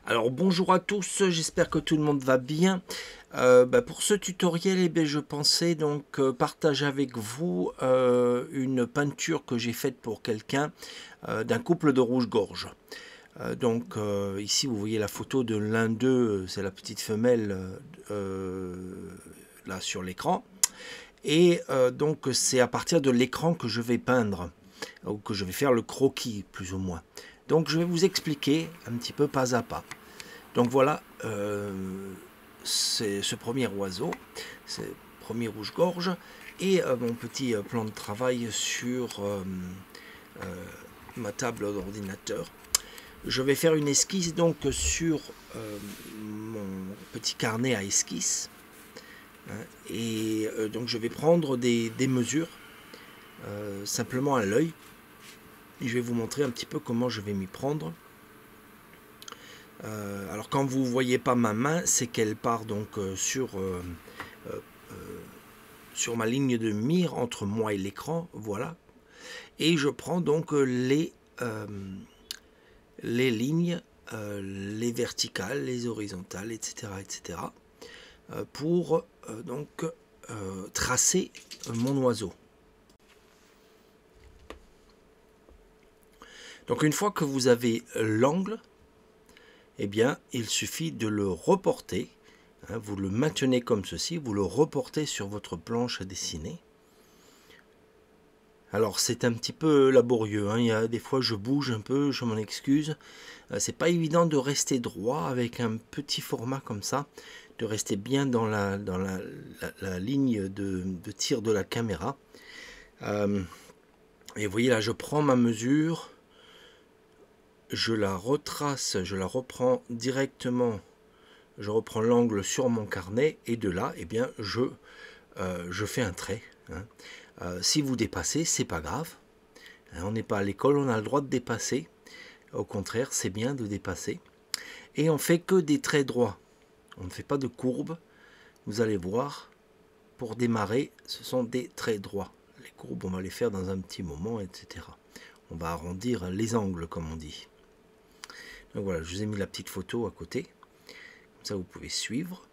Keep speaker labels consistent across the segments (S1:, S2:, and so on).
S1: Alors bonjour à tous, j'espère que tout le monde va bien. Pour ce tutoriel, je pensais donc partager avec vous une peinture que j'ai faite pour quelqu'un d'un couple de rouge-gorge. Ici vous voyez la photo de l'un d'eux, c'est la petite femelle là sur l'écran. Et donc c'est à partir de l'écran que je vais peindre, ou que je vais faire le croquis plus ou moins. Donc je vais vous expliquer un petit peu pas à pas. Donc voilà, c'est ce premier oiseau, c'est le premier rouge-gorge, et mon petit plan de travail sur ma table d'ordinateur. Je vais faire une esquisse donc sur mon petit carnet à esquisse, hein, et donc je vais prendre des mesures simplement à l'œil, et je vais vous montrer un petit peu comment je vais m'y prendre. Alors quand vous voyez pas ma main, c'est qu'elle part donc sur ma ligne de mire entre moi et l'écran, voilà. Et je prends donc les lignes, les verticales, les horizontales, etc., etc., pour tracer mon oiseau. Donc une fois que vous avez l'angle, eh bien, il suffit de le reporter. Hein, vous le maintenez comme ceci, vous le reportez sur votre planche à dessiner. Alors c'est un petit peu laborieux, hein. Il y a des fois je bouge un peu, je m'en excuse. C'est pas évident de rester droit avec un petit format comme ça, de rester bien dans la ligne de tir de la caméra. Et vous voyez là, je prends ma mesure, je la retrace, je la reprends directement. Je reprends l'angle sur mon carnet et de là, eh bien, je fais un trait. Hein. Si vous dépassez, c'est pas grave. Hein, on n'est pas à l'école, on a le droit de dépasser. Au contraire, c'est bien de dépasser. Et on fait que des traits droits. On ne fait pas de courbes. Vous allez voir, pour démarrer, ce sont des traits droits. Les courbes, on va les faire dans un petit moment, etc. On va arrondir les angles, comme on dit. Donc voilà, je vous ai mis la petite photo à côté. Comme ça, vous pouvez suivre.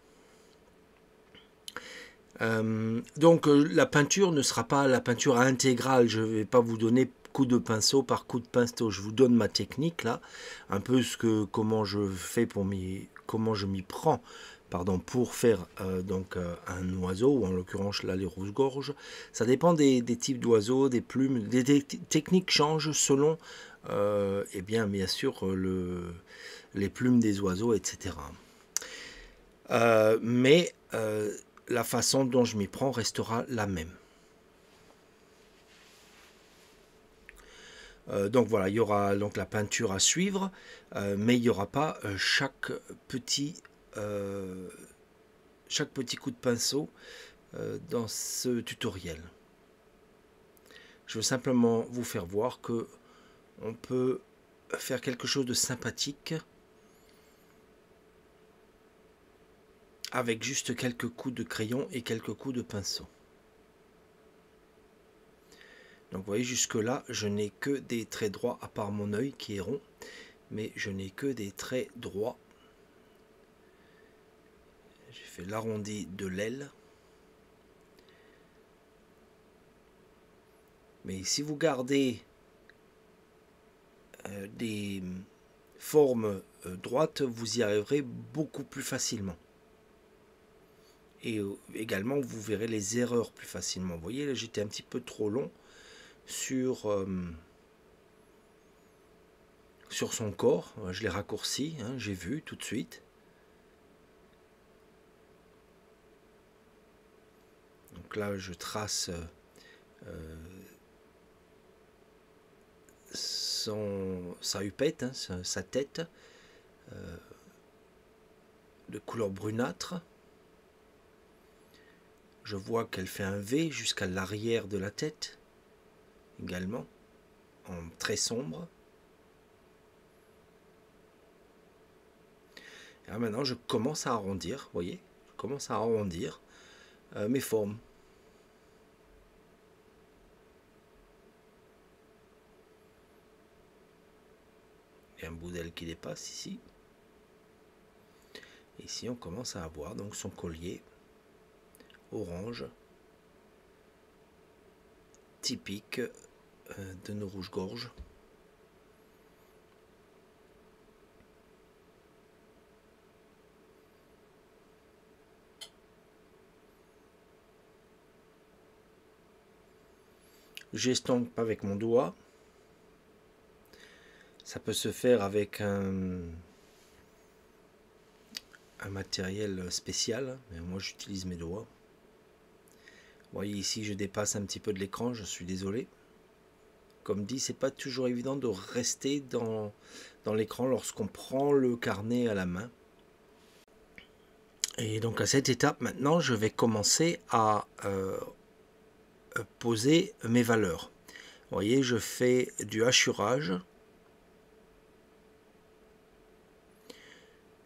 S1: La peinture ne sera pas la peinture intégrale. Je ne vais pas vous donner coup de pinceau par coup de pinceau. Je vous donne ma technique là, un peu comment je fais comment je m'y prends, pardon, pour faire un oiseau, ou en l'occurrence là les rouges-gorges. Ça dépend des types d'oiseaux, des plumes, des techniques changent selon, bien sûr, les plumes des oiseaux, etc. La façon dont je m'y prends restera la même. Donc voilà, il y aura donc la peinture à suivre, mais il n'y aura pas chaque petit coup de pinceau dans ce tutoriel. Je veux simplement vous faire voir que on peut faire quelque chose de sympathique avec juste quelques coups de crayon et quelques coups de pinceau. Donc vous voyez, jusque là je n'ai que des traits droits, à part mon œil qui est rond, mais je n'ai que des traits droits. J'ai fait l'arrondi de l'aile. Mais si vous gardez des formes droites, vous y arriverez beaucoup plus facilement. Et également, vous verrez les erreurs plus facilement. Vous voyez, là, j'étais un petit peu trop long sur son corps. Je l'ai raccourci, hein, j'ai vu tout de suite. Donc là, je trace sa hupette, hein, sa tête, de couleur brunâtre. Je vois qu'elle fait un V jusqu'à l'arrière de la tête, également, en très sombre. Et là, maintenant, je commence à arrondir, vous voyez, je commence à arrondir mes formes. Il y a un bout d'aile qui dépasse ici. ici on commence à avoir donc son collier orange typique de nos rouges-gorges. J'estompe avec mon doigt. Ça peut se faire avec un matériel spécial, mais moi j'utilise mes doigts. Vous voyez ici je dépasse un petit peu de l'écran, je suis désolé. Comme dit, c'est pas toujours évident de rester dans l'écran lorsqu'on prend le carnet à la main. Et donc à cette étape maintenant, je vais commencer à poser mes valeurs. Vous voyez, je fais du hachurage.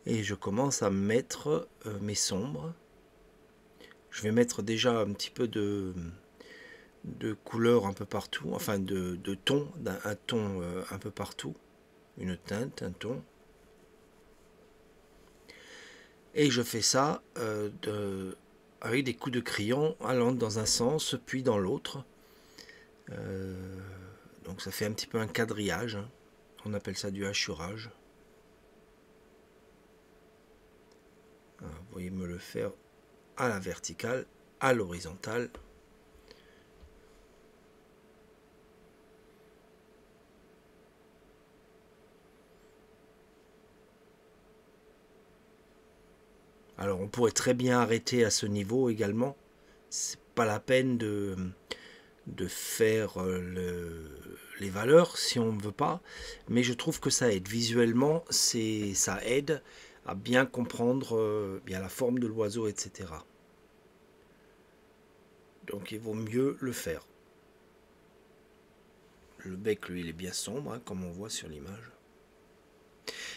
S1: Et je commence à mettre mes sombres. Je vais mettre déjà un petit peu de couleur un peu partout, enfin de ton, un ton un peu partout, une teinte, un ton. Et je fais ça avec des coups de crayon allant dans un sens puis dans l'autre. Donc ça fait un petit peu un quadrillage, hein. On appelle ça du hachurage. Vous voyez me le faire à la verticale, à l'horizontale. Alors on pourrait très bien arrêter à ce niveau également. C'est pas la peine de faire les valeurs si on ne veut pas, mais je trouve que ça aide visuellement, ça aide à bien comprendre bien la forme de l'oiseau, etc. Donc il vaut mieux le faire. Le bec, lui, il est bien sombre, hein, comme on voit sur l'image.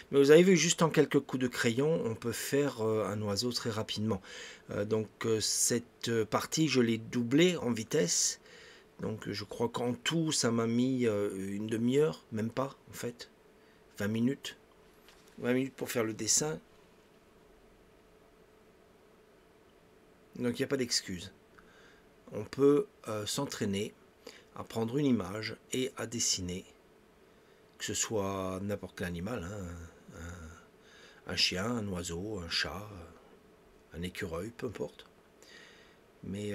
S1: Mais vous avez vu, juste en quelques coups de crayon, on peut faire un oiseau très rapidement. Donc cette partie, je l'ai doublée en vitesse. Donc je crois qu'en tout, ça m'a mis une demi-heure, même pas en fait. 20 minutes. 20 minutes pour faire le dessin. Donc il n'y a pas d'excuse. On peut s'entraîner à prendre une image et à dessiner. Que ce soit n'importe quel animal, hein, un chien, un oiseau, un chat, un écureuil, peu importe. Mais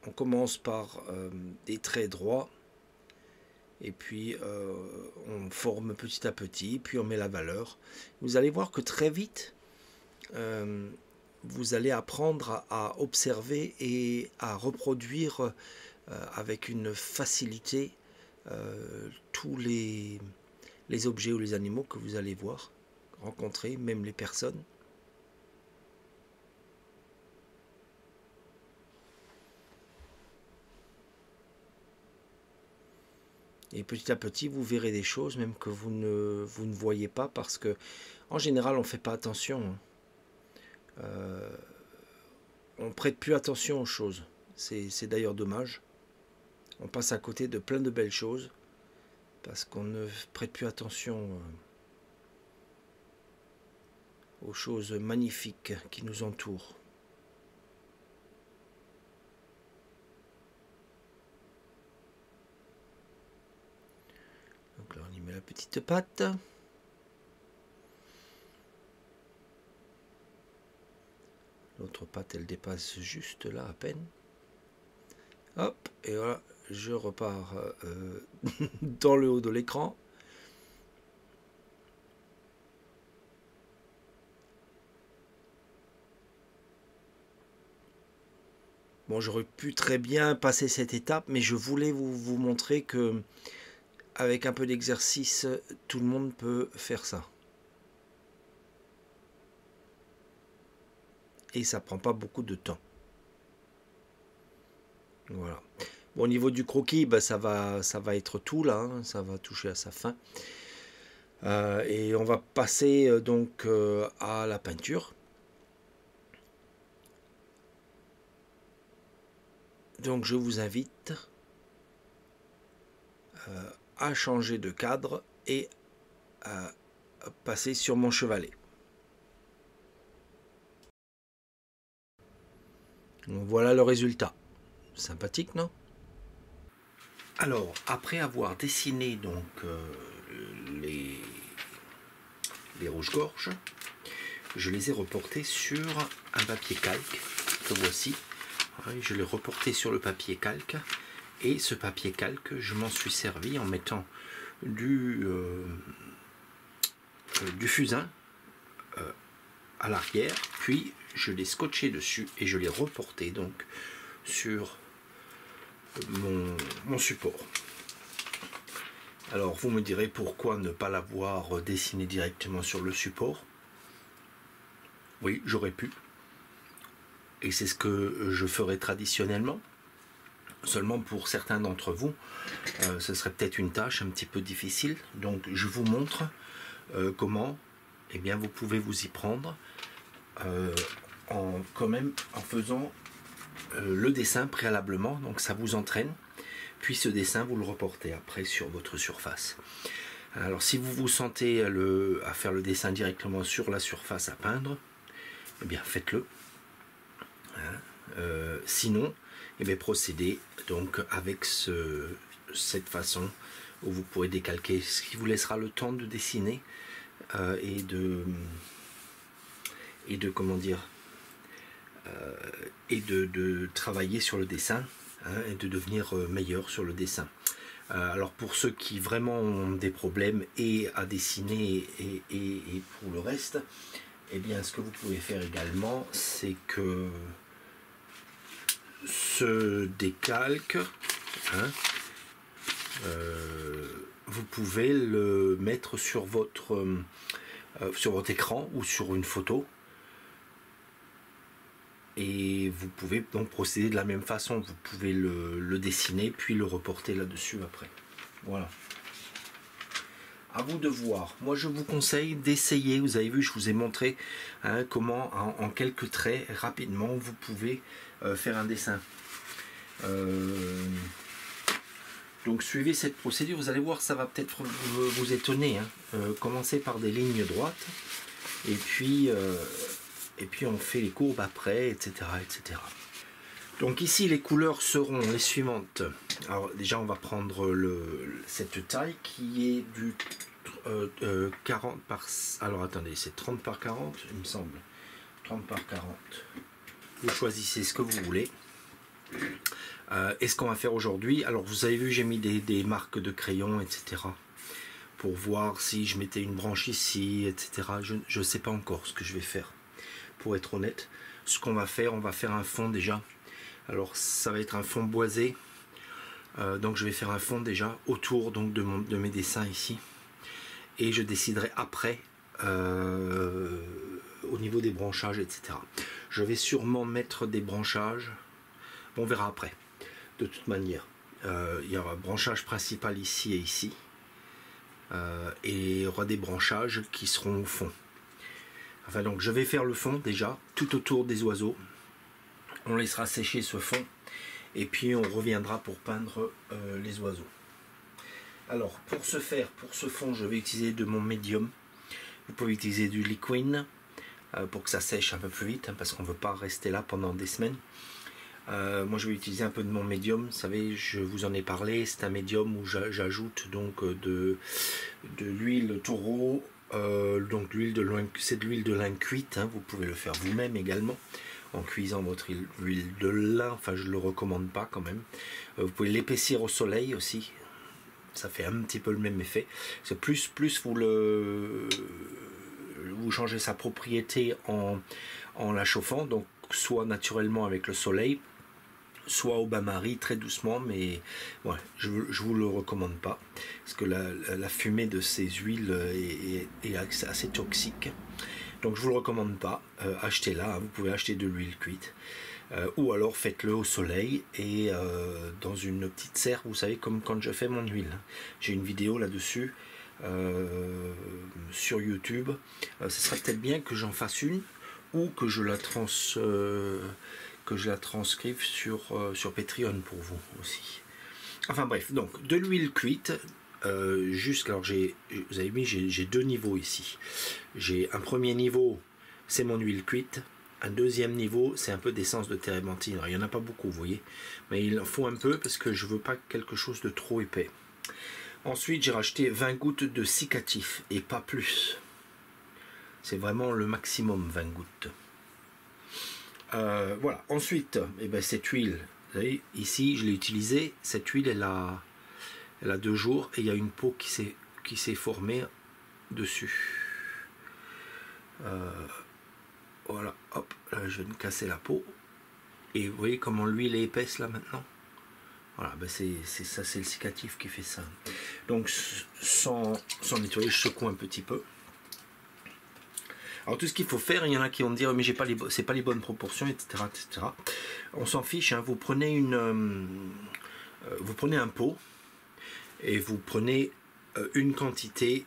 S1: on commence par des traits droits et puis on forme petit à petit, puis on met la valeur. Vous allez voir que très vite, vous allez apprendre à observer et à reproduire avec une facilité tous les objets ou les animaux que vous allez voir, rencontrer, même les personnes. Et petit à petit, vous verrez des choses même que vous ne voyez pas parce que, en général, on ne fait pas attention. On ne prête plus attention aux choses. C'est d'ailleurs dommage. On passe à côté de plein de belles choses parce qu'on ne prête plus attention aux choses magnifiques qui nous entourent. Donc là, on y met la petite patte. L'autre patte, elle dépasse juste là à peine. Hop, et voilà, je repars dans le haut de l'écran. Bon, j'aurais pu très bien passer cette étape, mais je voulais vous montrer que avec un peu d'exercice, tout le monde peut faire ça. Et ça prend pas beaucoup de temps. Voilà. Bon, au niveau du croquis, bah, ça va être tout là, hein, ça va toucher à sa fin. Et on va passer donc à la peinture. Donc je vous invite à changer de cadre et à passer sur mon chevalet. Donc voilà le résultat. Sympathique, non? Alors, après avoir dessiné donc les rouges-gorges, je les ai reportés sur un papier calque que voici. Je l'ai reporté sur le papier calque, et ce papier calque, je m'en suis servi en mettant du fusain à l'arrière, puis je l'ai scotché dessus et je l'ai reporté donc sur mon support. Alors vous me direz pourquoi ne pas l'avoir dessiné directement sur le support. Oui, j'aurais pu, et c'est ce que je ferai traditionnellement. Seulement pour certains d'entre vous, ce serait peut-être une tâche un petit peu difficile. Donc je vous montre comment vous pouvez vous y prendre en faisant le dessin préalablement. Donc ça vous entraîne, puis ce dessin vous le reportez après sur votre surface. Alors si vous vous sentez à faire le dessin directement sur la surface à peindre, faites-le. Sinon, procédez donc avec cette façon où vous pourrez décalquer, ce qui vous laissera le temps de dessiner et de travailler sur le dessin, et de devenir meilleur sur le dessin. Alors pour ceux qui vraiment ont des problèmes et à dessiner et pour le reste, ce que vous pouvez faire également, c'est que ce décalque, vous pouvez le mettre sur votre écran ou sur une photo, et vous pouvez donc procéder de la même façon. Vous pouvez le dessiner puis le reporter là-dessus après. Voilà. À vous de voir. Moi je vous conseille d'essayer. Vous avez vu, je vous ai montré comment en quelques traits rapidement vous pouvez faire un dessin. Donc suivez cette procédure, vous allez voir, ça va peut-être vous étonner. Commencez par des lignes droites, et puis on fait les courbes après, etc., etc. Donc ici les couleurs seront les suivantes. Alors déjà on va prendre cette taille qui est du 40 par... Alors attendez, c'est 30 par 40 il me semble. 30 par 40. Vous choisissez ce que vous voulez. Et ce qu'on va faire aujourd'hui, alors vous avez vu, j'ai mis des marques de crayon, etc. pour voir si je mettais une branche ici, etc. Je ne sais pas encore ce que je vais faire, pour être honnête. Ce qu'on va faire, on va faire un fond déjà. Alors ça va être un fond boisé. Donc je vais faire un fond déjà autour donc de mes dessins ici. Et je déciderai après au niveau des branchages, etc. Je vais sûrement mettre des branchages. On verra après. De toute manière, il y aura un branchage principal ici et ici. Et il y aura des branchages qui seront au fond. Enfin donc je vais faire le fond déjà tout autour des oiseaux. On laissera sécher ce fond et puis on reviendra pour peindre les oiseaux. Alors pour ce fond, je vais utiliser de mon médium. Vous pouvez utiliser du liquide pour que ça sèche un peu plus vite, parce qu'on ne veut pas rester là pendant des semaines. Moi je vais utiliser un peu de mon médium. Vous savez, je vous en ai parlé, c'est un médium où j'ajoute donc de l'huile taureau. Donc c'est de l'huile de lin cuite, vous pouvez le faire vous-même également en cuisant votre huile de lin. Enfin je ne le recommande pas quand même. Vous pouvez l'épaissir au soleil aussi, ça fait un petit peu le même effet. C'est plus vous changez sa propriété en la chauffant, donc soit naturellement avec le soleil, soit au bain-marie très doucement, mais ouais, je vous le recommande pas, parce que la fumée de ces huiles est assez toxique. Donc je vous le recommande pas. Achetez-la, vous pouvez acheter de l'huile cuite, ou alors faites-le au soleil et dans une petite serre, vous savez, comme quand je fais mon huile. J'ai une vidéo là-dessus sur YouTube. Ce serait peut-être bien que j'en fasse une, ou que je la transcrive sur Patreon pour vous aussi. Enfin bref, donc de l'huile cuite. Alors vous avez vu, j'ai deux niveaux ici. J'ai un premier niveau, c'est mon huile cuite, un deuxième niveau, c'est un peu d'essence de térébenthine. Alors, il n'y en a pas beaucoup, vous voyez, mais il en faut un peu parce que je veux pas quelque chose de trop épais. Ensuite, j'ai rajouté 20 gouttes de cicatif et pas plus. C'est vraiment le maximum, 20 gouttes. Voilà. Ensuite, eh ben, cette huile, vous voyez, ici, je l'ai utilisée. Cette huile, elle a 2 jours et il y a une peau qui s'est formée dessus. Voilà, hop, là, je vais me casser la peau. Et vous voyez comment l'huile est épaisse là maintenant. Voilà, ben c'est ça, c'est le cicatif qui fait ça. Donc sans nettoyer, je secoue un petit peu. Alors tout ce qu'il faut faire, il y en a qui vont me dire mais c'est pas les bonnes proportions, etc., etc. On s'en fiche, hein. Vous prenez un pot et vous prenez une quantité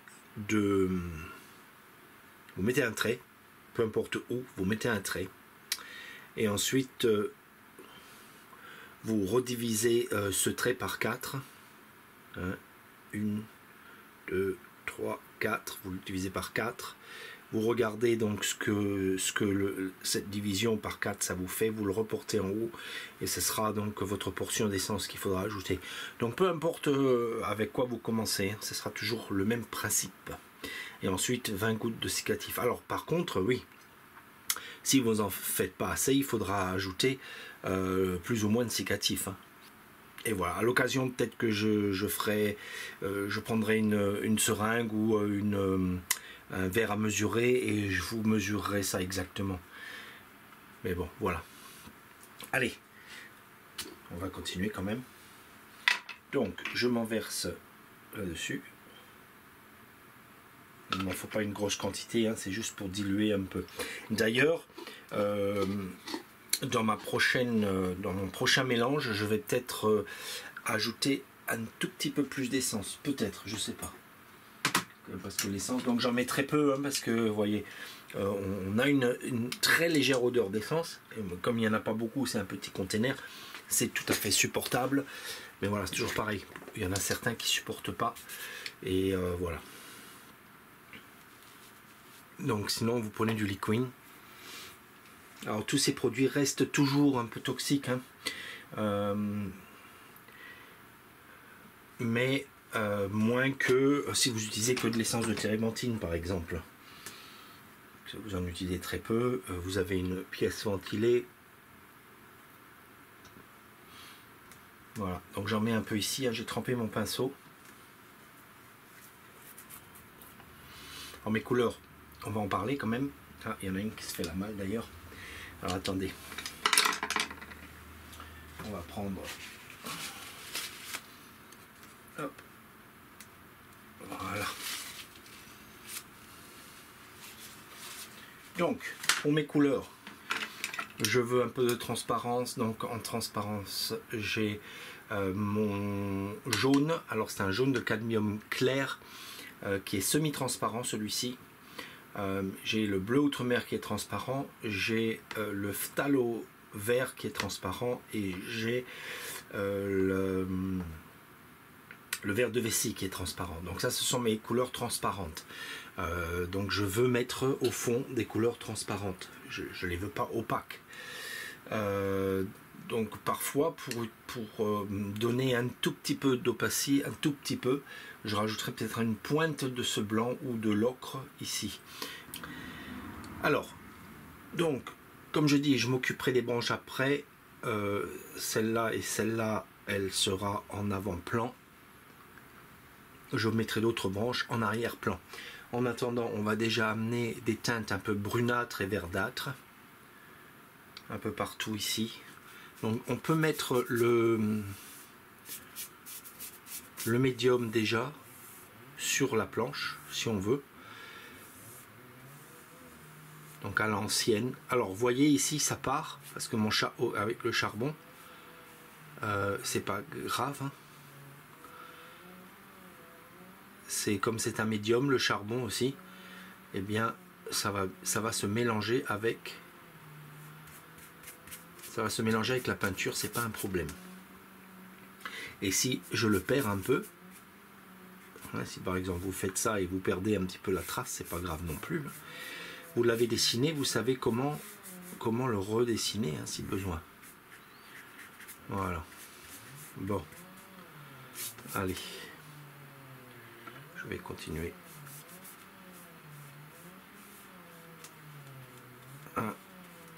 S1: de, vous mettez un trait, peu importe où, vous mettez un trait et ensuite vous redivisez ce trait par 4. 1, 2, 3, 4. Vous le divisez par 4. Vous regardez donc ce que cette division par 4 ça vous fait. Vous le reportez en haut et ce sera donc votre portion d'essence qu'il faudra ajouter. Donc peu importe avec quoi vous commencez, ce sera toujours le même principe. Et ensuite 20 gouttes de cicatif. Alors par contre, oui, si vous n'en faites pas assez, il faudra ajouter plus ou moins de cicatif. Hein. Et voilà, à l'occasion peut-être que je prendrai une seringue ou un verre à mesurer et je vous mesurerai ça exactement. Mais bon, voilà. Allez, on va continuer quand même. Donc, je m'en verse là-dessus. Il n'en faut pas une grosse quantité, hein, c'est juste pour diluer un peu. D'ailleurs, dans mon prochain mélange, je vais peut-être ajouter un tout petit peu plus d'essence. Peut-être, je sais pas. Parce que l'essence, donc j'en mets très peu, hein, parce que vous voyez, on a une très légère odeur d'essence. Comme il n'y en a pas beaucoup, c'est un petit container, c'est tout à fait supportable. Mais voilà, c'est toujours pareil. Il y en a certains qui ne supportent pas. Et voilà. Donc sinon, vous prenez du liquide. Alors tous ces produits restent toujours un peu toxiques, hein. Mais moins que si vous utilisez que de l'essence de térébenthine par exemple. Si vous en utilisez très peu, vous avez une pièce ventilée. Voilà, donc j'en mets un peu ici, hein, j'ai trempé mon pinceau. Alors mes couleurs, on va en parler quand même. Ah, il y en a une qui se fait la malle d'ailleurs. Alors attendez, on va prendre, hop, voilà. Donc pour mes couleurs, je veux un peu de transparence, donc en transparence j'ai mon jaune. Alors c'est un jaune de cadmium clair qui est semi-transparent celui-ci. J'ai le bleu outre-mer qui est transparent, j'ai le phthalo vert qui est transparent et j'ai le vert de vessie qui est transparent. Donc ça, ce sont mes couleurs transparentes. Donc je veux mettre au fond des couleurs transparentes. Je ne les veux pas opaques. Donc parfois, pour donner un tout petit peu d'opacité, un tout petit peu, je rajouterai peut-être une pointe de ce blanc ou de l'ocre ici. Alors, donc, comme je dis, je m'occuperai des branches après. Celle-là et celle-là, elle sera en avant-plan. Je mettrai d'autres branches en arrière-plan. En attendant, on va déjà amener des teintes un peu brunâtres et verdâtres. Un peu partout ici. Donc on peut mettre le médium déjà sur la planche si on veut. Donc à l'ancienne. Alors vous voyez ici ça part parce que mon avec le charbon c'est pas grave. Hein. C'est comme c'est un médium, le charbon aussi. Eh bien ça va se mélanger avec. Ça va se mélanger avec la peinture, c'est pas un problème. Et si je le perds un peu, si par exemple vous faites ça et vous perdez un petit peu la trace, c'est pas grave non plus. Vous l'avez dessiné, vous savez comment comment le redessiner hein, si besoin. Voilà. Bon. Allez. Je vais continuer. Ah.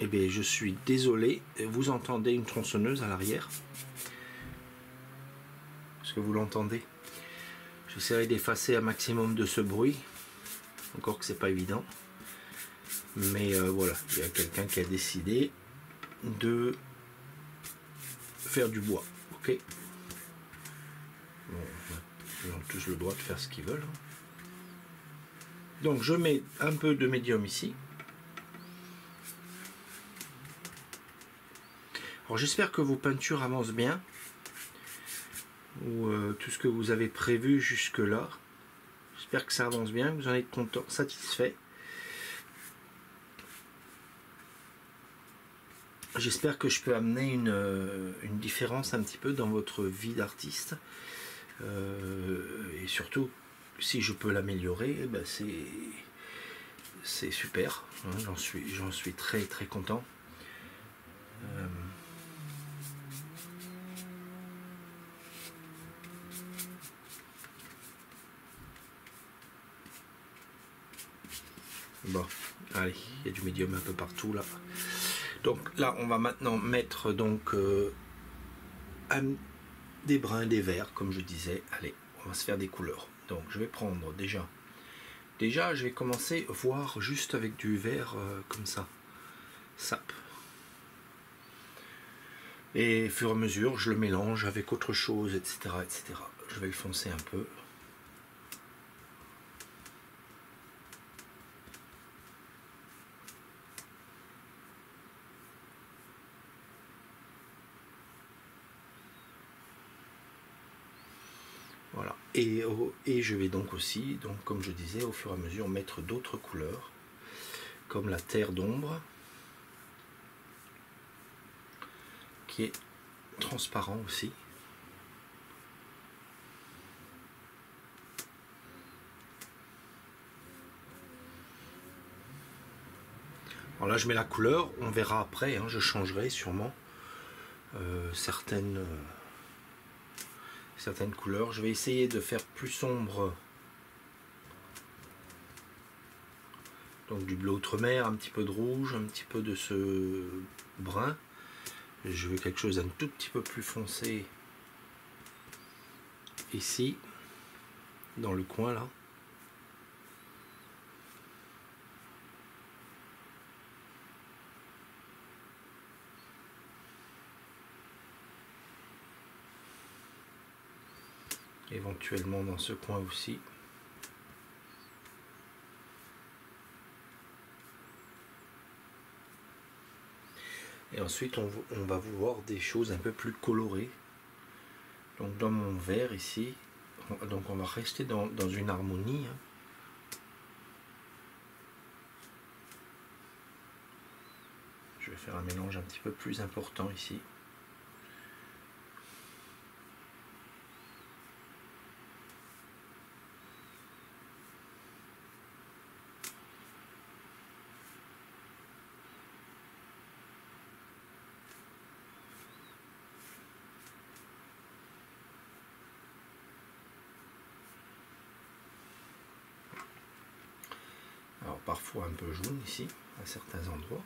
S1: Eh bien, je suis désolé. Vous entendez une tronçonneuse à l'arrière? Est-ce que vous l'entendez? J'essaierai d'effacer un maximum de ce bruit. Encore que c'est pas évident. Mais voilà, il y a quelqu'un qui a décidé de faire du bois. Ok. Bon, ils ont tous le droit de faire ce qu'ils veulent. Donc je mets un peu de médium ici. Alors j'espère que vos peintures avancent bien. Ou tout ce que vous avez prévu jusque là. J'espère que ça avance bien, que vous en êtes content, satisfait. J'espère que je peux amener une différence un petit peu dans votre vie d'artiste. Et surtout, si je peux l'améliorer, eh ben c'est super. Hein, j'en suis très très content. Bon, allez, il y a du médium un peu partout là. Donc là, on va maintenant mettre donc des bruns, des verts, comme je disais. Allez, on va se faire des couleurs. Donc je vais prendre déjà, je vais commencer voir juste avec du vert comme ça, sap. Et au fur et à mesure, je le mélange avec autre chose, etc., etc. Je vais le foncer un peu. Voilà. Et je vais donc aussi, donc, comme je disais, au fur et à mesure, mettre d'autres couleurs, comme la terre d'ombre, qui est transparent aussi. Alors là, je mets la couleur, on verra après, hein, je changerai sûrement certaines couleurs. Je vais essayer de faire plus sombre, donc du bleu outre-mer, un petit peu de rouge, un petit peu de ce brun. Je veux quelque chose d'un tout petit peu plus foncé ici, dans le coin là. Éventuellement dans ce coin aussi. Et ensuite on va voir des choses un peu plus colorées. Donc dans mon vert ici, donc on va rester dans une harmonie. Hein. Je vais faire un mélange un petit peu plus important ici. Alors parfois un peu jaune ici, à certains endroits.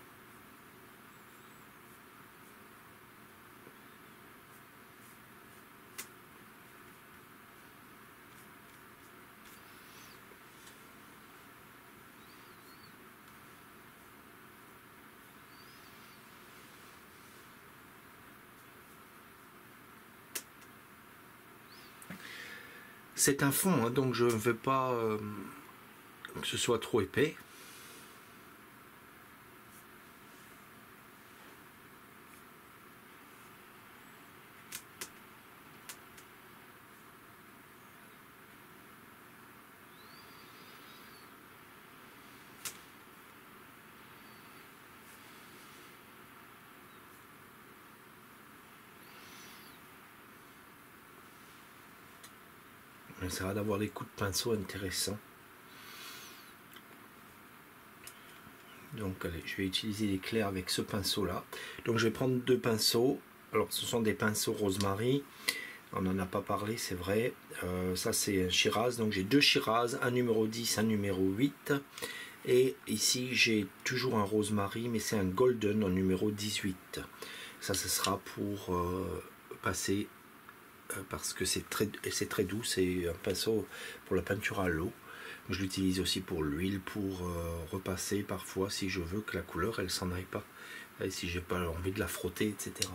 S1: C'est un fond, hein, donc je ne veux pas que ce soit trop épais. On essaiera d'avoir des coups de pinceau intéressants. Donc allez, je vais utiliser l'éclair avec ce pinceau là. Donc je vais prendre deux pinceaux. Alors ce sont des pinceaux Rosemary. On n'en a pas parlé, c'est vrai. Ça c'est un Shiraz. Donc j'ai deux Shiraz, un numéro 10, un numéro 8. Et ici j'ai toujours un Rosemary, mais c'est un Golden en numéro 18. Ça ce sera pour passer, parce que c'est très doux. C'est un pinceau pour la peinture à l'eau. Je l'utilise aussi pour l'huile, pour repasser parfois si je veux que la couleur elle s'en aille pas. Et si j'ai pas envie de la frotter, etc.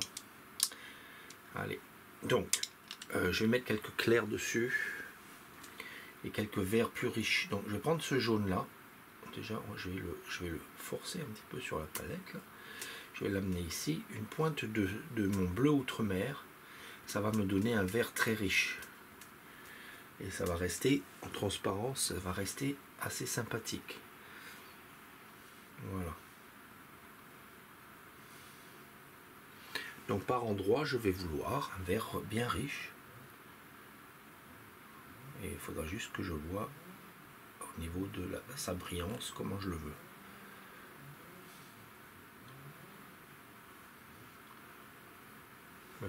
S1: Allez, donc je vais mettre quelques clairs dessus et quelques verts plus riches. Donc je vais prendre ce jaune là. Déjà, je vais le forcer un petit peu sur la palette là. Je vais l'amener ici. Une pointe de mon bleu outre-mer. Ça va me donner un vert très riche. Et ça va rester en transparence, ça va rester assez sympathique. Voilà. Donc par endroit, je vais vouloir un vert bien riche. Et il faudra juste que je vois au niveau de sa brillance comment je le veux.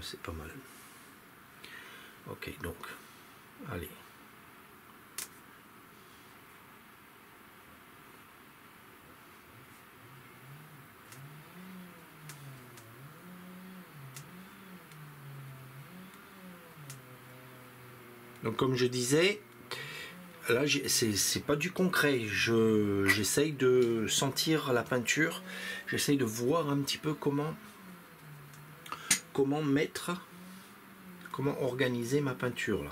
S1: C'est pas mal. Ok, donc, allez. Donc comme je disais, là c'est pas du concret. J'essaye de sentir la peinture, j'essaye de voir un petit peu comment organiser ma peinture là.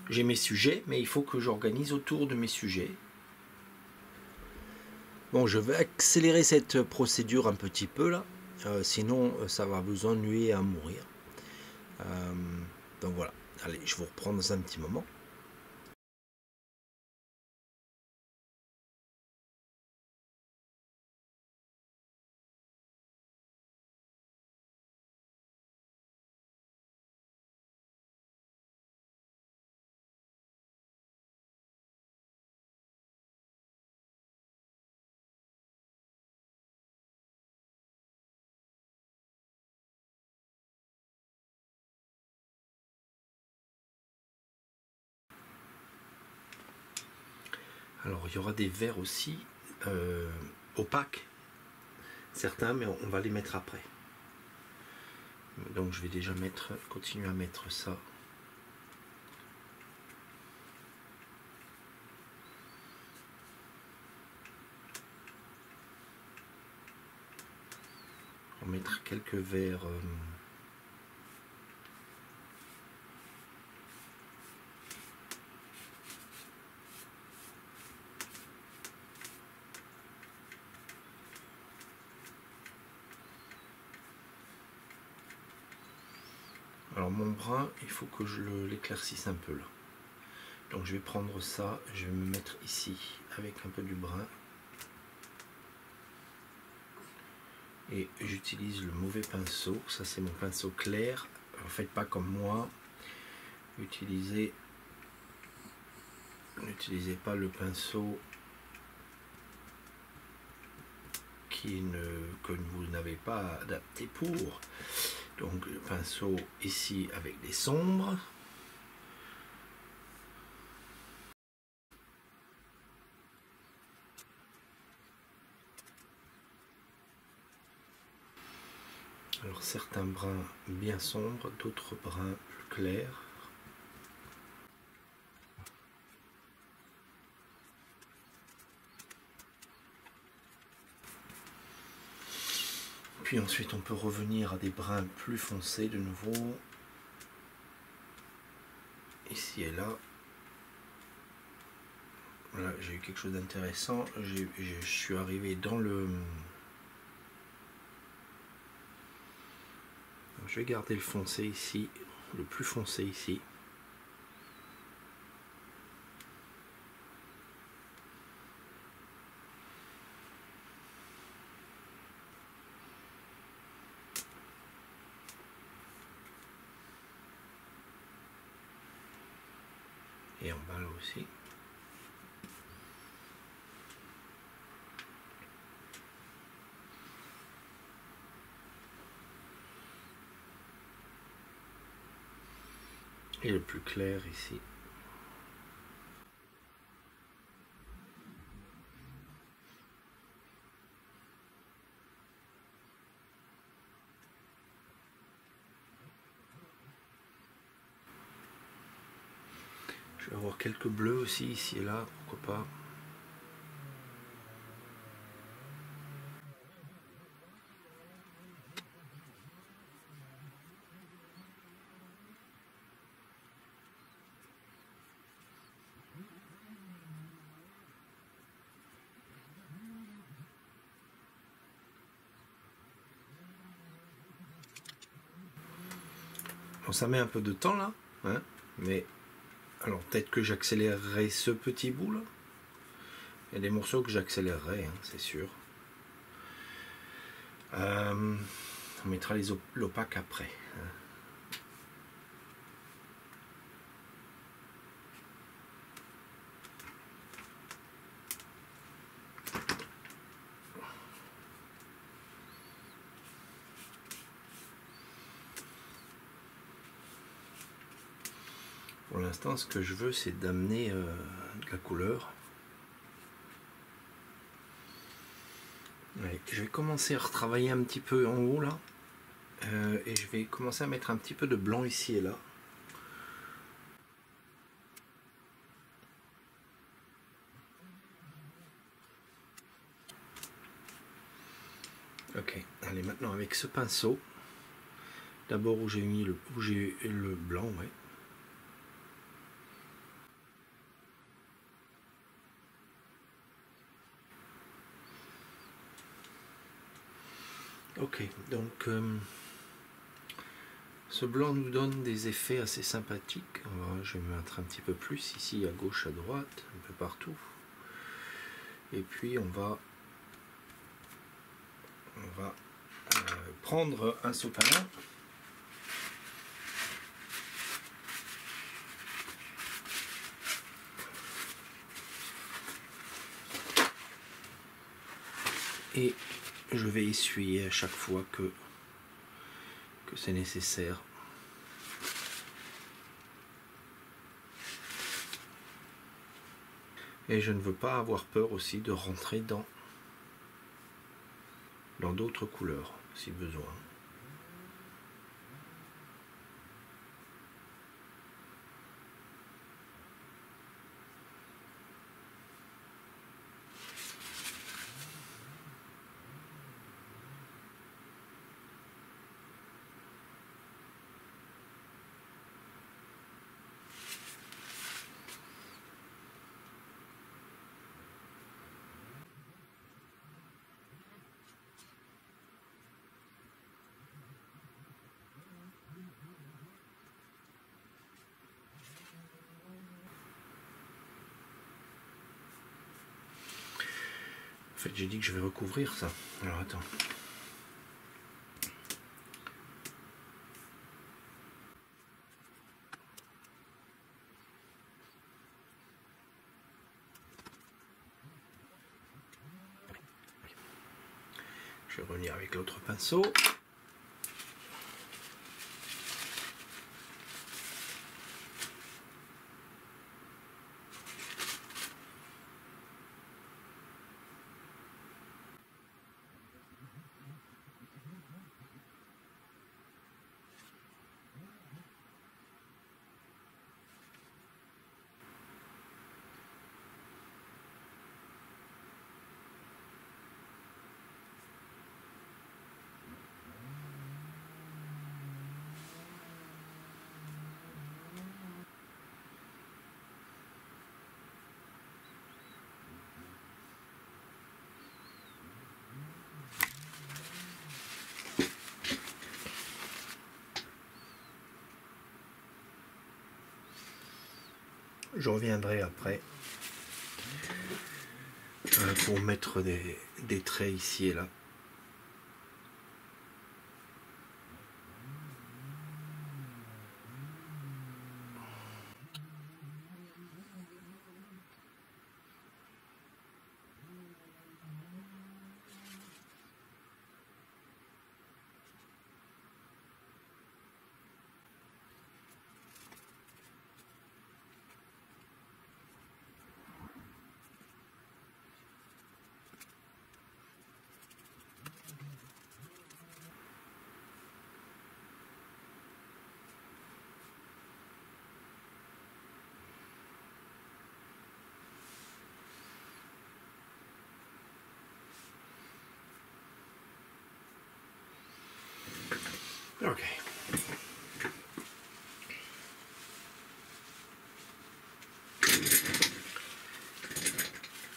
S1: J'ai mes sujets, mais il faut que j'organise autour de mes sujets. Bon, je vais accélérer cette procédure un petit peu là, sinon ça va vous ennuyer à mourir. Donc voilà, allez, je vous reprends dans un petit moment. Alors il y aura des verres aussi opaques, certains, mais on va les mettre après. Donc je vais déjà continuer à mettre ça. On va mettre quelques verres alors mon brun, il faut que je l'éclaircisse un peu là. Donc je vais prendre ça, je vais me mettre ici avec un peu du brun. Et j'utilise le mauvais pinceau, ça c'est mon pinceau clair. Alors, faites pas comme moi, n'utilisez pas le pinceau que vous n'avez pas adapté pour. Donc le pinceau ici avec des sombres. Alors certains bruns bien sombres, d'autres bruns plus clairs. Puis ensuite on peut revenir à des brins plus foncés de nouveau. Ici et là. Voilà, j'ai eu quelque chose d'intéressant. Je suis arrivé dans le... Je vais garder le foncé ici, le plus foncé ici. Et en bas là aussi. Et le plus clair ici. Je vais avoir quelques bleus aussi ici et là, pourquoi pas. Bon, ça met un peu de temps là, hein, mais alors peut-être que j'accélérerai ce petit bout là. Il y a des morceaux que j'accélérerai, hein, c'est sûr. On mettra l'opaque après. Hein. Pour l'instant, ce que je veux, c'est d'amener de la couleur. Allez, je vais commencer à retravailler un petit peu en haut là. Et je vais commencer à mettre un petit peu de blanc ici et là. Ok, allez, maintenant avec ce pinceau, d'abord où j'ai mis le blanc, ouais. Ok, donc ce blanc nous donne des effets assez sympathiques. Je vais mettre un petit peu plus ici, à gauche, à droite, un peu partout. Et puis on va prendre un sopalin. Et je vais essuyer à chaque fois que c'est nécessaire. Et je ne veux pas avoir peur aussi de rentrer dans d'autres couleurs si besoin. En fait, j'ai dit que je vais recouvrir ça. Alors attends. Je vais revenir avec l'autre pinceau. Je reviendrai après pour mettre des traits ici et là. Ok.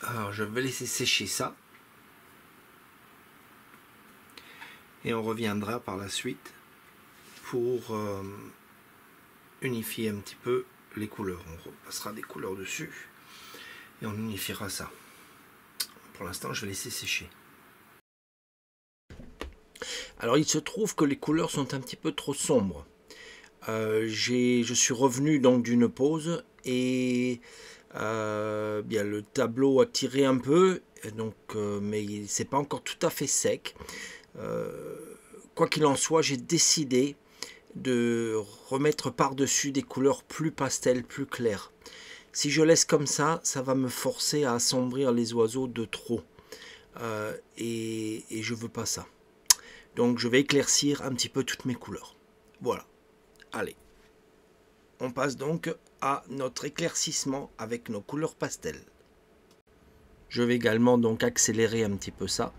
S1: Alors je vais laisser sécher ça. Et on reviendra par la suite pour unifier un petit peu les couleurs. On repassera des couleurs dessus et on unifiera ça. Pour l'instant, je vais laisser sécher. Alors il se trouve que les couleurs sont un petit peu trop sombres. Je suis revenu donc d'une pause et bien le tableau a tiré un peu, donc, mais c'est pas encore tout à fait sec. Quoi qu'il en soit, j'ai décidé de remettre par-dessus des couleurs plus pastel, plus claires. Si je laisse comme ça, ça va me forcer à assombrir les oiseaux de trop. Et je veux pas ça. Donc je vais éclaircir un petit peu toutes mes couleurs. Voilà. Allez. On passe donc à notre éclaircissement avec nos couleurs pastel. Je vais également donc accélérer un petit peu ça.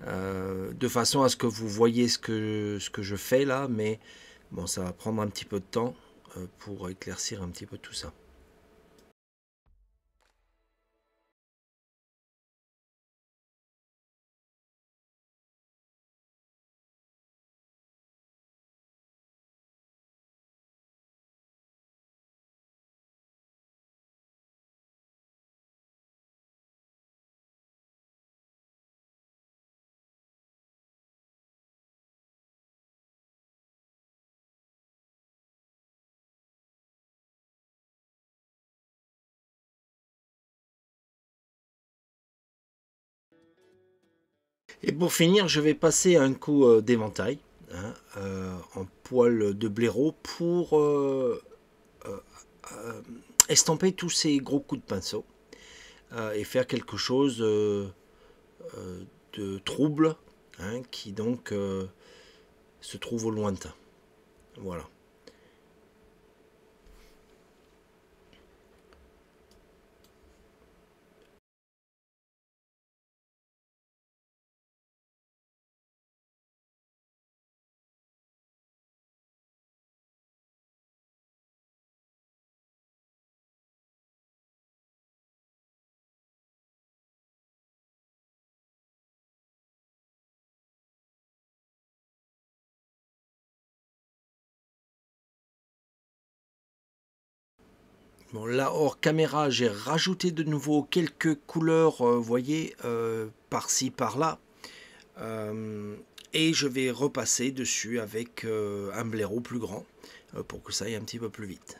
S1: De façon à ce que vous voyez ce que je fais là, mais bon, ça va prendre un petit peu de temps pour éclaircir un petit peu tout ça. Et pour finir, je vais passer un coup d'éventail en poil de blaireau pour estomper tous ces gros coups de pinceau et faire quelque chose de trouble qui donc se trouve au lointain. Voilà. Bon, là, hors caméra, j'ai rajouté de nouveau quelques couleurs, vous voyez, par-ci, par-là. Et je vais repasser dessus avec un blaireau plus grand pour que ça aille un petit peu plus vite.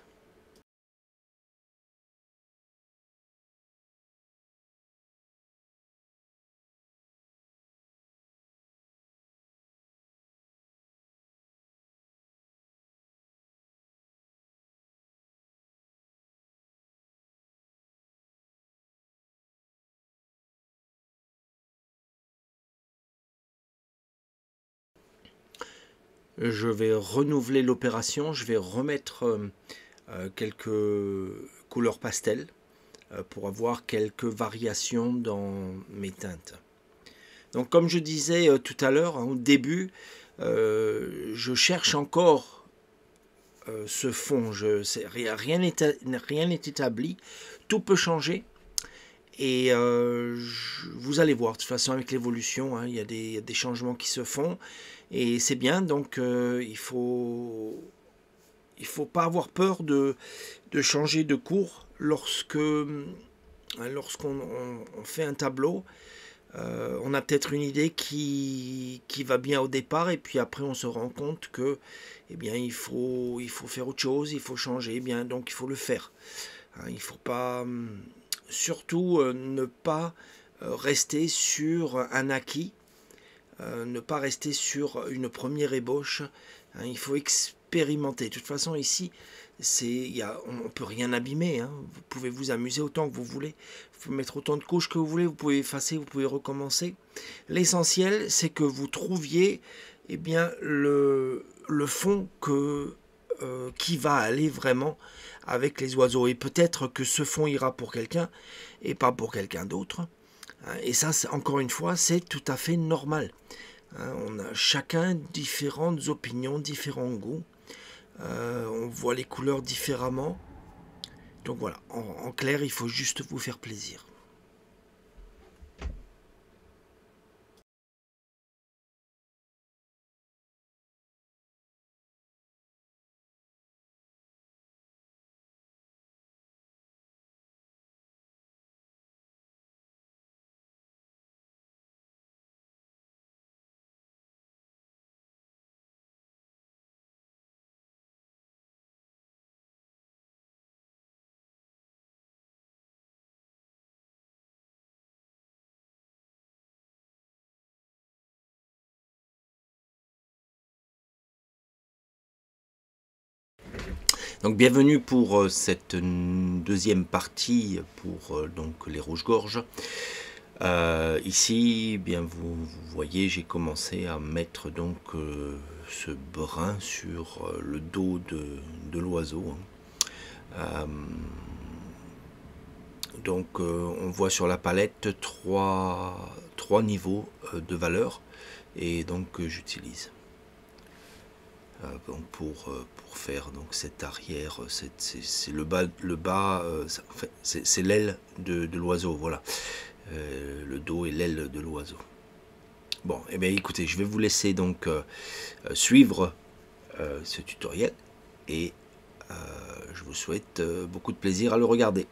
S1: Je vais renouveler l'opération, je vais remettre quelques couleurs pastel pour avoir quelques variations dans mes teintes. Donc comme je disais tout à l'heure, au début, je cherche encore ce fond. Rien n'est établi, tout peut changer. Et vous allez voir, de toute façon avec l'évolution, il y a des changements qui se font. Et c'est bien, donc il faut pas avoir peur de changer de cours lorsqu'on fait un tableau. On a peut-être une idée qui va bien au départ et puis après on se rend compte que il faut faire autre chose, il faut changer, donc il faut le faire. Il ne faut pas surtout ne pas rester sur un acquis, ne pas rester sur une première ébauche. Il faut expérimenter. De toute façon ici on ne peut rien abîmer, vous pouvez vous amuser autant que vous voulez, vous pouvez mettre autant de couches que vous voulez, vous pouvez effacer, vous pouvez recommencer. L'essentiel c'est que vous trouviez le fond qui va aller vraiment avec les oiseaux, et peut-être que ce fond ira pour quelqu'un et pas pour quelqu'un d'autre, et ça encore une fois c'est tout à fait normal. Hein, on a chacun différentes opinions, différents goûts. On voit les couleurs différemment. Donc voilà, en clair, il faut juste vous faire plaisir. Donc bienvenue pour cette deuxième partie pour donc les rouges-gorges. Ici, bien vous voyez, j'ai commencé à mettre donc ce brin sur le dos de l'oiseau. Donc on voit sur la palette trois niveaux de valeur et donc j'utilise. Donc pour faire donc cette arrière, c'est le bas c'est l'aile de l'oiseau, voilà. Le dos et l'aile de l'oiseau. Bon, et bien écoutez, je vais vous laisser donc suivre ce tutoriel et je vous souhaite beaucoup de plaisir à le regarder.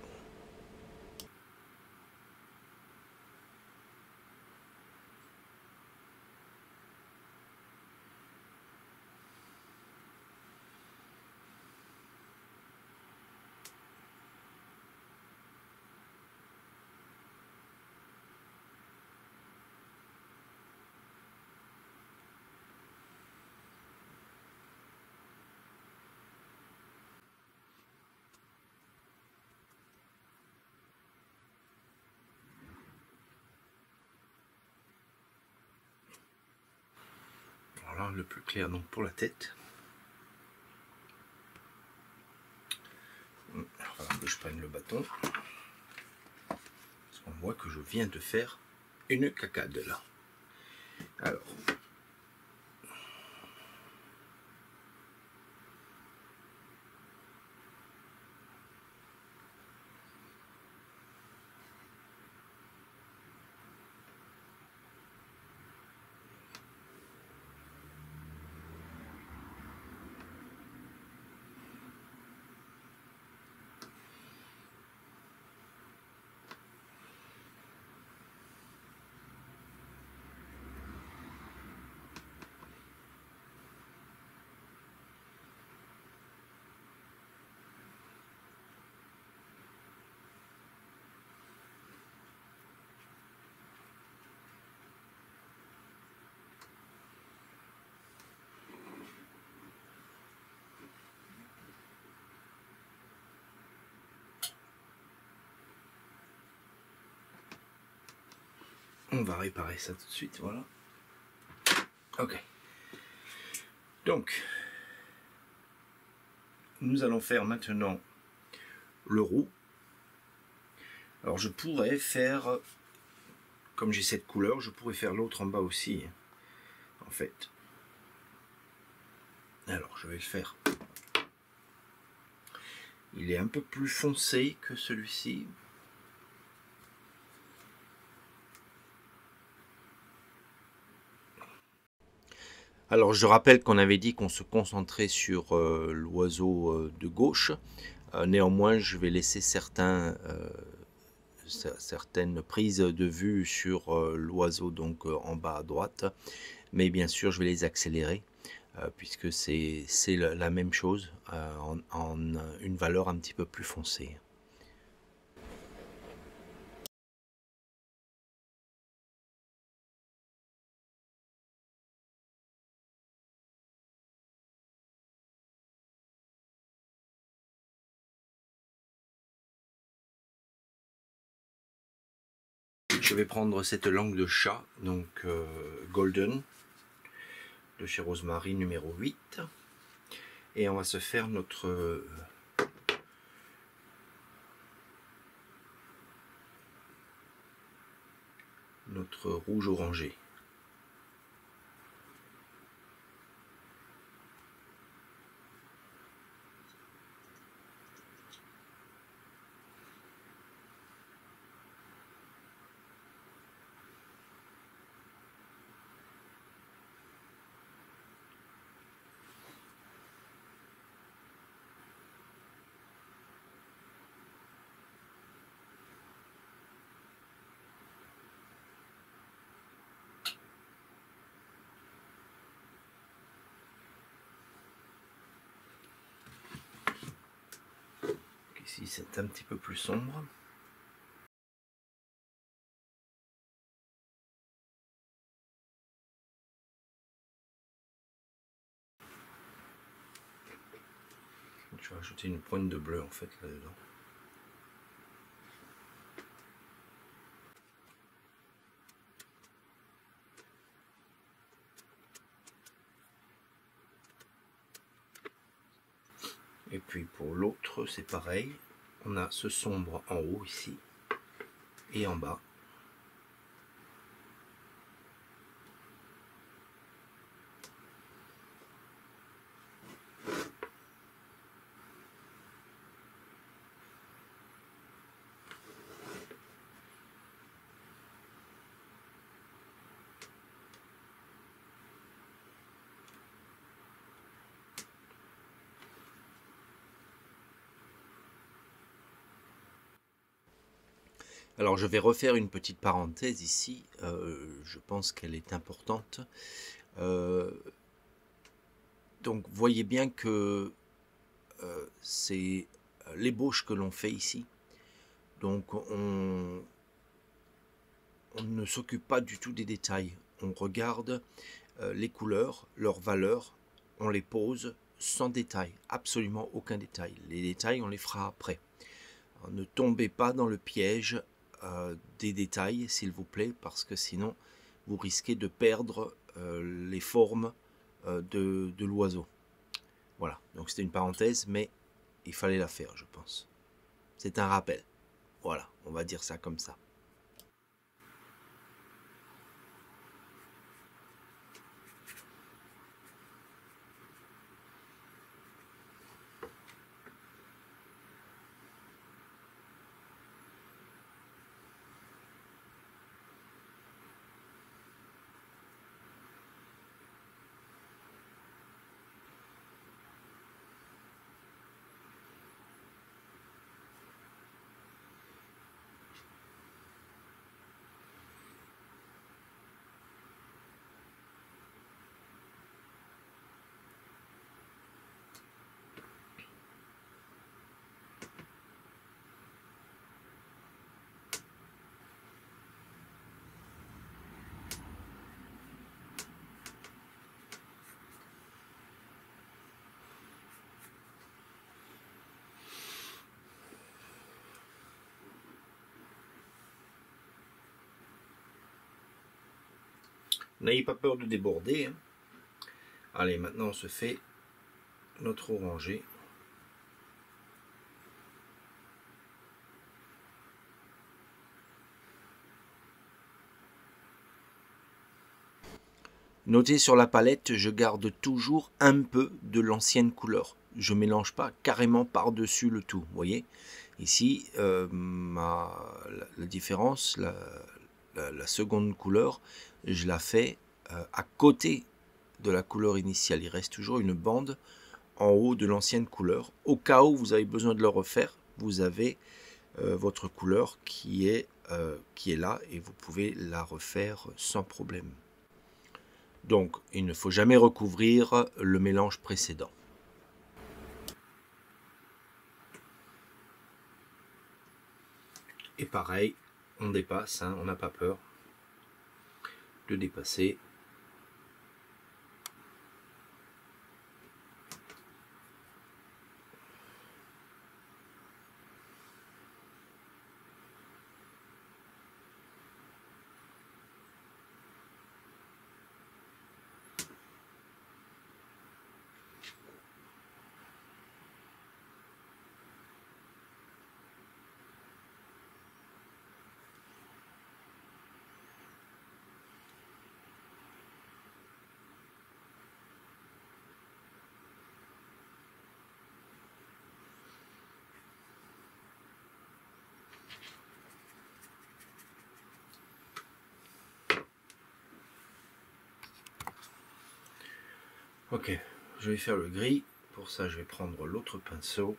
S1: Voilà, le plus clair donc pour la tête. Alors, voilà, que je prenne le bâton. Parce qu'on voit que je viens de faire une cacade là. Alors. On va réparer ça tout de suite, voilà. Ok. Donc, nous allons faire maintenant le roux. Alors je pourrais faire, comme j'ai cette couleur, je pourrais faire l'autre en bas aussi, en fait. Alors je vais le faire. Il est un peu plus foncé que celui-ci. Alors je rappelle qu'on avait dit qu'on se concentrait sur l'oiseau de gauche. Néanmoins, je vais laisser certaines prises de vue sur l'oiseau donc en bas à droite. Mais bien sûr, je vais les accélérer puisque c'est la même chose en une valeur un petit peu plus foncée. Je vais prendre cette langue de chat, donc Golden, de chez Rosemary numéro 8. Et on va se faire notre rouge orangé. Ici c'est un petit peu plus sombre. Je vais rajouter une pointe de bleu en fait là-dedans. Et puis pour l'autre c'est pareil, on a ce sombre en haut ici et en bas. Alors je vais refaire une petite parenthèse ici, je pense qu'elle est importante. Donc voyez bien que c'est l'ébauche que l'on fait ici. Donc on ne s'occupe pas du tout des détails. On regarde les couleurs, leurs valeurs, on les pose sans détail, absolument aucun détail. Les détails, on les fera après. Alors, ne tombez pas dans le piège des détails, s'il vous plaît, parce que sinon, vous risquez de perdre les formes de l'oiseau. Voilà, donc c'était une parenthèse, mais il fallait la faire, je pense. C'est un rappel. Voilà, on va dire ça comme ça. N'ayez pas peur de déborder. Hein. Allez, maintenant on se fait notre orangé. Notez sur la palette, je garde toujours un peu de l'ancienne couleur. Je ne mélange pas carrément par-dessus le tout. Vous voyez, ici, la différence, la seconde couleur, je la fais à côté de la couleur initiale. Il reste toujours une bande en haut de l'ancienne couleur. Au cas où vous avez besoin de le refaire, vous avez votre couleur qui est là et vous pouvez la refaire sans problème. Donc, il ne faut jamais recouvrir le mélange précédent. Et pareil, on dépasse, hein, on n'a pas peur de dépasser. Ok, je vais faire le gris. Pour ça, je vais prendre l'autre pinceau.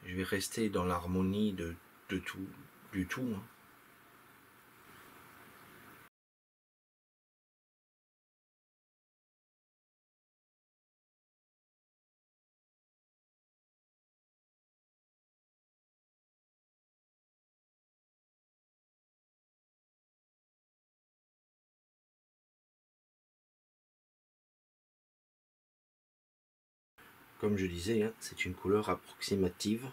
S1: Je vais rester dans l'harmonie de tout, du tout. Hein. comme je disais, hein, c'est une couleur approximative.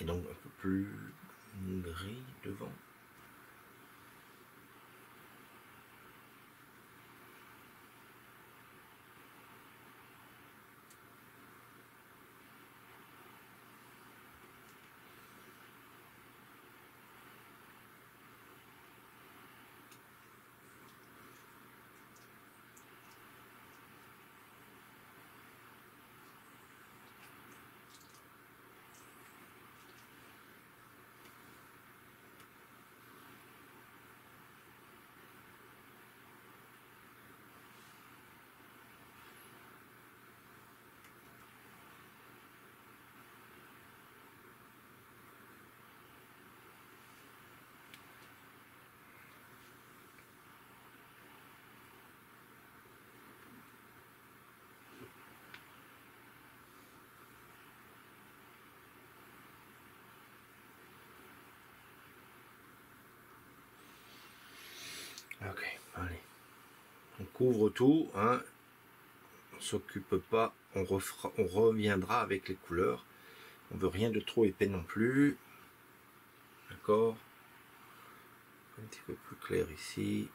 S1: Et donc un peu plus gris devant. Ok, allez. On couvre tout, hein. On s'occupe pas, on reviendra avec les couleurs. On veut rien de trop épais non plus. D'accord. Un petit peu plus clair ici.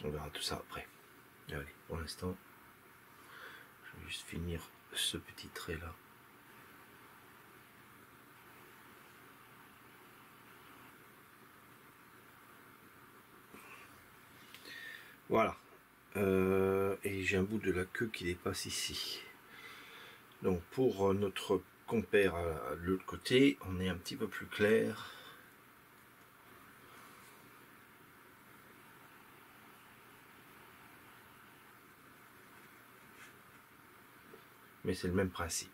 S1: On verra tout ça après. Allez, pour l'instant, je vais juste finir ce petit trait là. Voilà. Et j'ai un bout de la queue qui dépasse ici. Donc pour notre compère de l'autre côté, on est un petit peu plus clair. Mais c'est le même principe.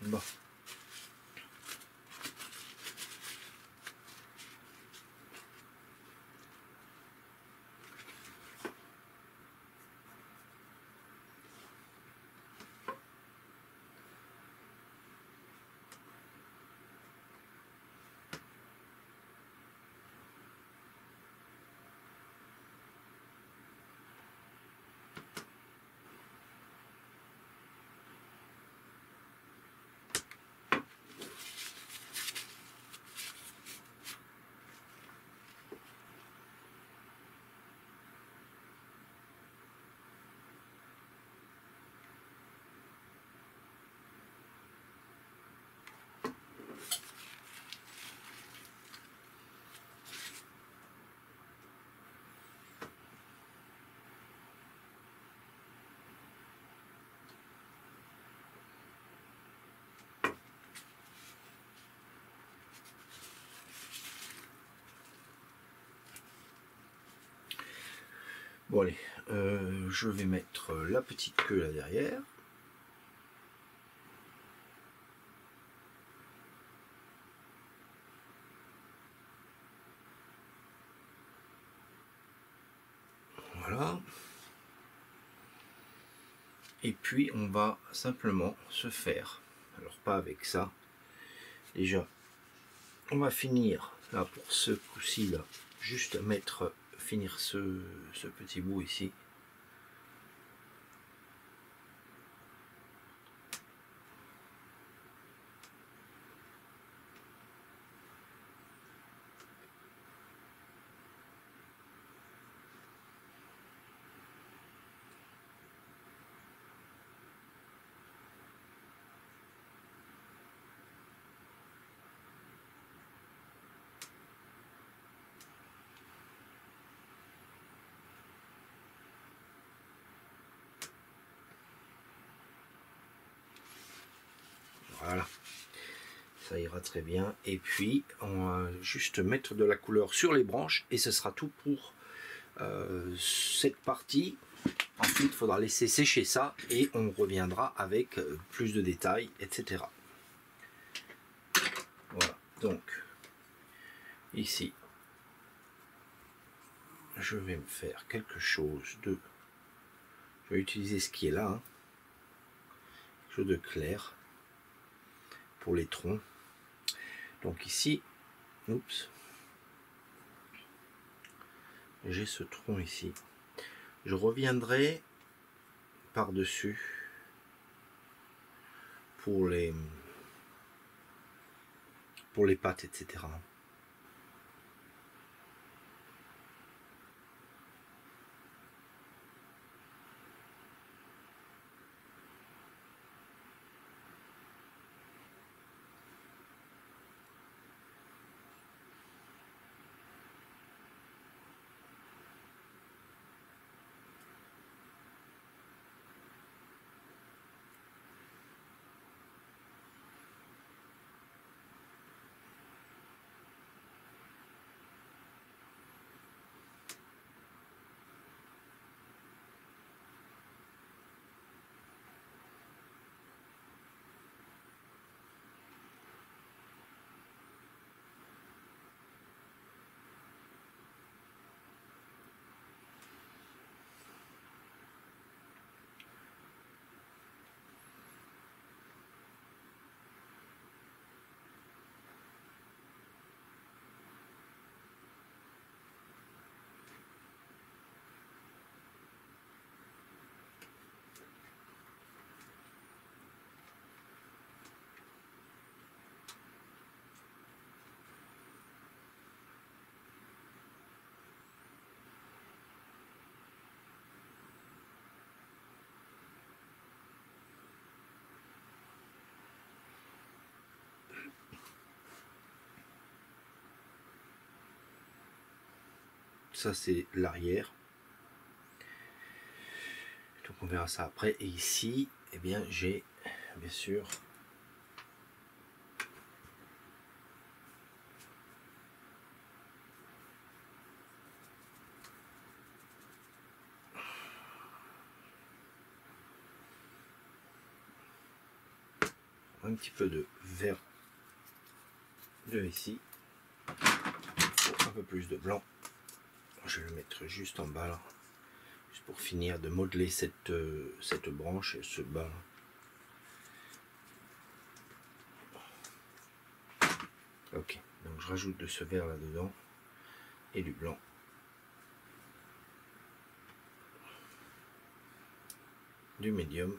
S1: Bon. Bon allez, je vais mettre la petite queue là derrière. Voilà. Et puis on va simplement se faire, alors pas avec ça, déjà on va finir là pour ce coup-ci là, juste finir ce petit bout ici. Voilà, ça ira très bien. Et puis on va juste mettre de la couleur sur les branches et ce sera tout pour cette partie. Ensuite il faudra laisser sécher ça et on reviendra avec plus de détails, etc. Voilà, donc ici je vais me faire quelque chose de, je vais utiliser ce qui est là, hein. Quelque chose de clair pour les troncs. Donc ici, oups, j'ai ce tronc ici. Je reviendrai par-dessus pour les pattes, etc. Ça c'est l'arrière, donc on verra ça après. Et ici, eh bien j'ai bien sûr un petit peu de vert de vessie, un peu plus de blanc. Je vais le mettre juste en bas là, juste pour finir de modeler cette branche et ce bas. Ok, donc je rajoute de ce vert là dedans et du blanc. Du médium.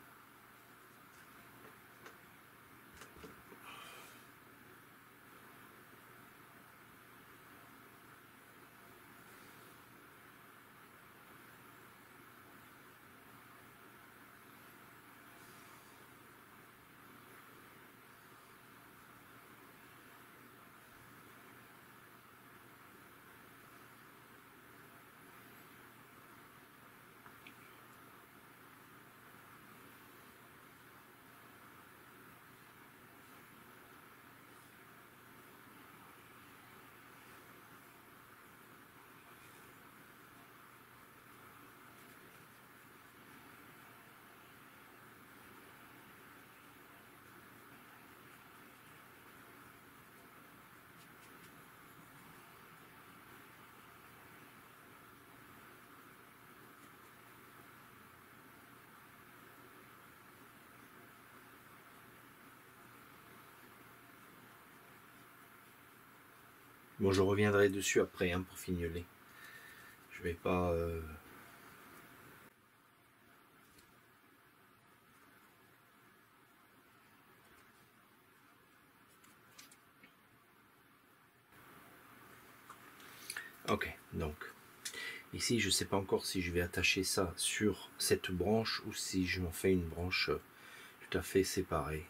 S1: Bon, je reviendrai dessus après hein, pour fignoler. Je vais pas... Ok, donc ici je ne sais pas encore si je vais attacher ça sur cette branche ou si je m'en fais une branche tout à fait séparée.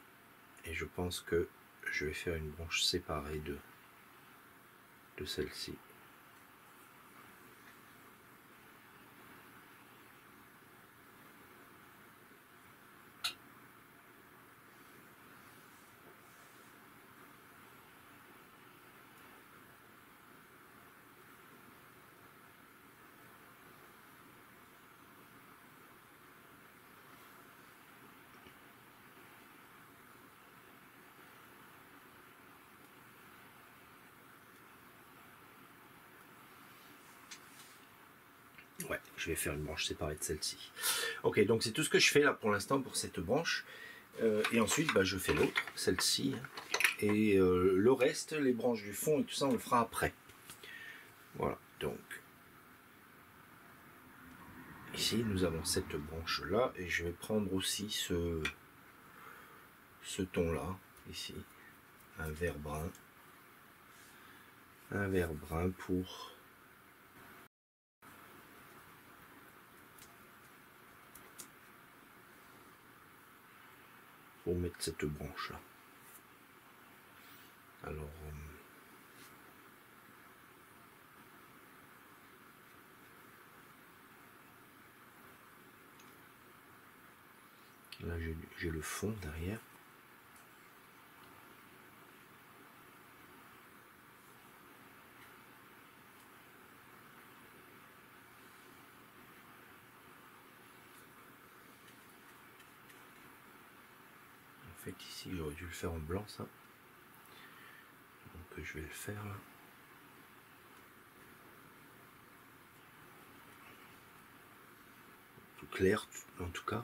S1: Et je pense que je vais faire une branche séparée de celle-ci. Ouais, je vais faire une branche séparée de celle-ci. Ok, donc c'est tout ce que je fais là pour l'instant pour cette branche. Et ensuite, bah, je fais l'autre, celle-ci. Et le reste, les branches du fond et tout ça, on le fera après. Voilà, donc ici nous avons cette branche là et je vais prendre aussi ce ton là, ici, un vert brun pour mettre cette branche là. Alors là j'ai le fond derrière. En fait ici j'aurais dû le faire en blanc ça. Donc je vais le faire là. Tout clair en tout cas.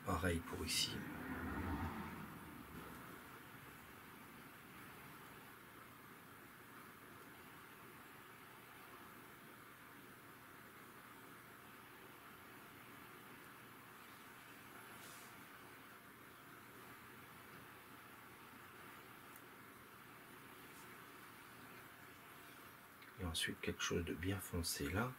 S1: Pareil pour ici. Et ensuite quelque chose de bien foncé là.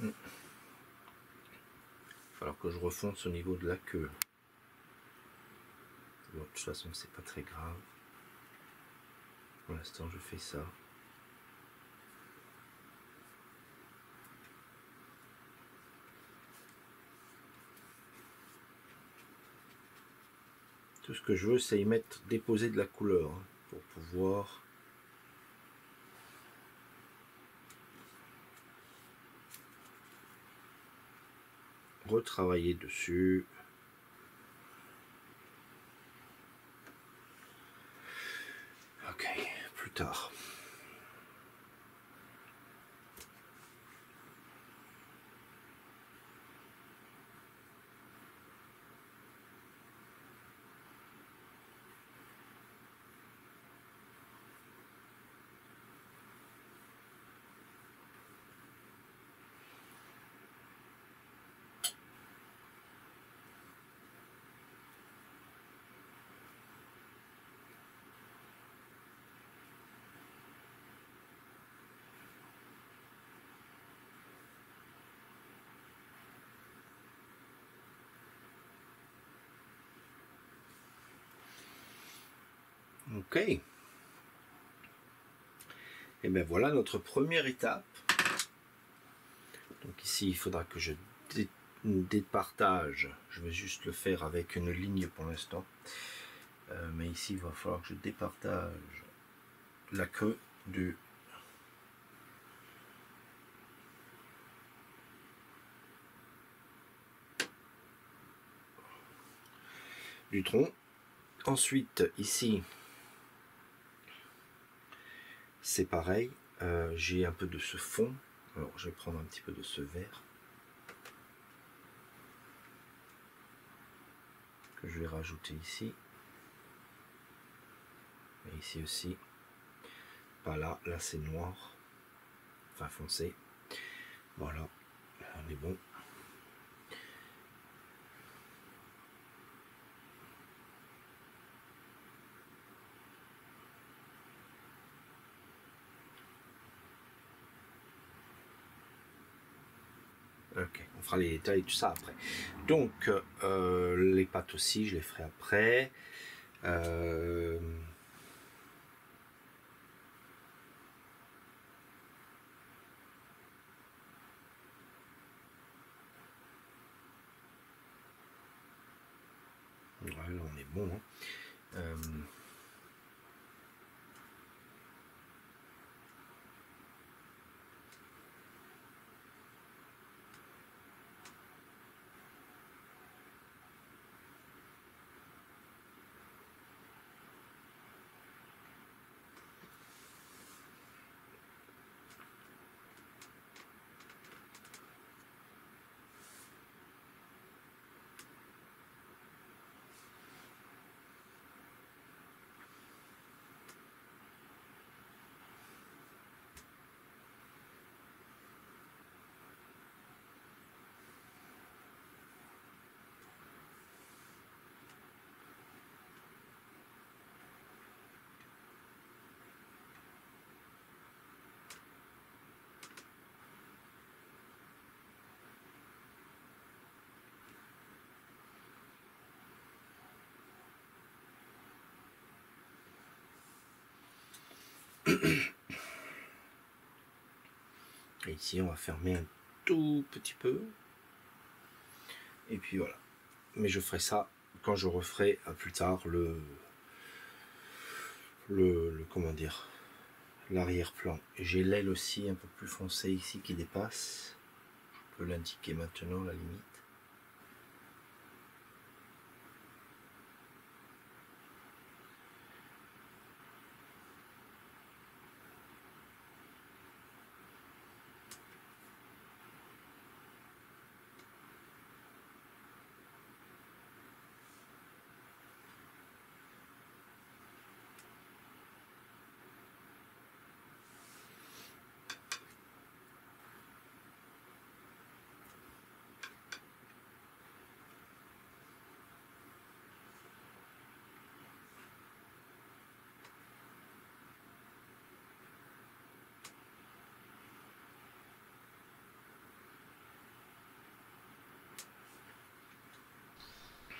S1: Il va falloir que je refonce au niveau de la queue. Bon, de toute façon c'est pas très grave. Pour l'instant, je fais ça. Tout ce que je veux, c'est y mettre, déposer de la couleur hein, pour pouvoir retravailler dessus. Ok, plus tard. Ok. Et bien voilà notre première étape. Donc ici, il faudra que je départage. Je vais juste le faire avec une ligne pour l'instant. Mais ici, il va falloir que je départage la queue du tronc. Ensuite, ici, c'est pareil. J'ai un peu de ce fond. Alors, je vais prendre un petit peu de ce vert que je vais rajouter ici. Et ici aussi. Pas là, là c'est noir. Enfin foncé. Voilà, on est bon. Ok, on fera les détails tout ça après. Donc les pattes aussi, je les ferai après. Voilà, on est bon. Hein. Et ici, on va fermer un tout petit peu. Et puis voilà. Mais je ferai ça quand je referai plus tard le comment dire, l'arrière-plan. J'ai l'aile aussi un peu plus foncée ici qui dépasse. Je peux l'indiquer maintenant, la limite.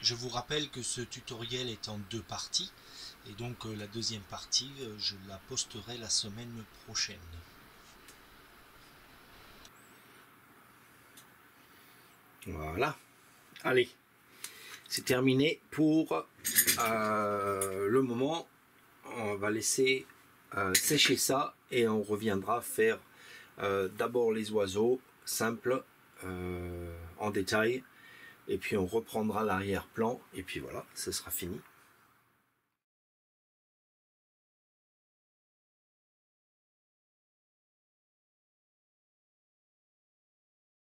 S2: Je vous rappelle que ce tutoriel est en deux parties.
S1: Et donc la deuxième partie, je la posterai la semaine prochaine. Voilà. Allez, c'est terminé pour le moment. On va laisser sécher ça et on reviendra faire d'abord les oiseaux simples en détail. Et puis on reprendra l'arrière-plan et puis voilà, ce sera fini.